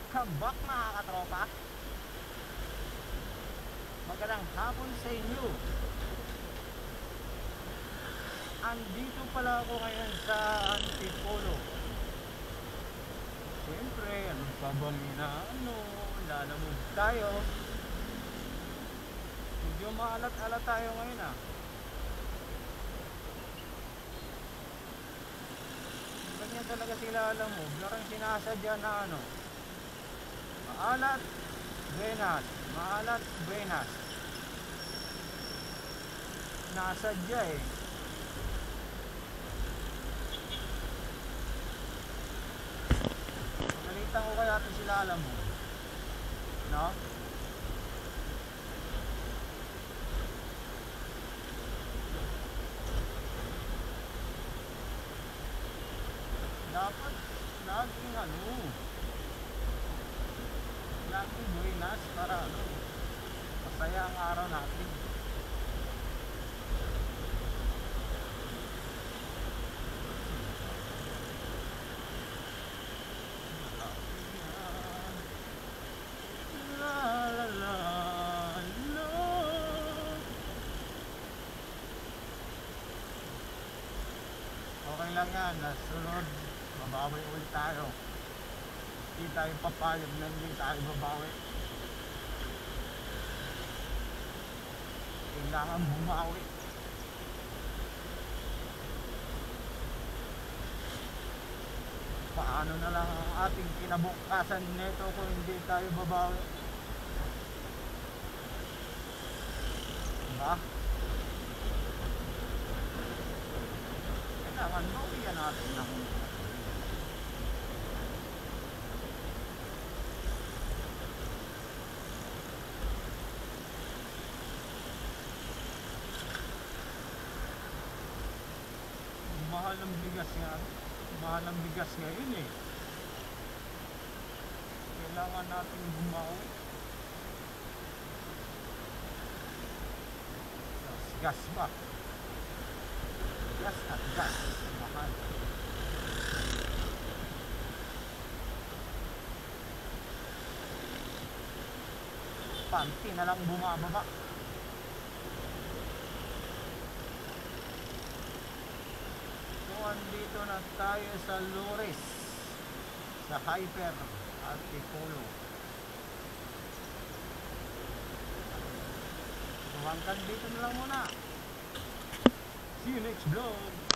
Welcome back mga katropa. Magandang hapon sa inyo. Andito pala ako ngayon sa Antipolo. Siyempre, ano pa bang lalamog tayo. Medyo maalat-alat tayo ngayon Ganyan talaga sila alamog. Larang sinasadya na maalat, buenas, maalat, buenas. Nasadya Pagalitan ko kaya ito sila alamog. No? Dapat laging laging buenas para masaya ang araw natin. La la la la. Okay lang yan, nasunod babawi ulit tayo. Hindi tayo papayag na hindi tayo babawi. Kailangan bumawi. Paano na lang ang ating kinabukasan nito kung hindi tayo babawi? Diba? Kailangan bawian natin ng mahal ang bigas nga. Mahal ang bigas ngayon Kailangan natin bumawi. Gas ba? Gas at gas. Mahal. Panty na lang bumababa. Andito na tayo sa Lores, sa Hyper Antipolo. So hanggang dito na lang muna. See you next vlog.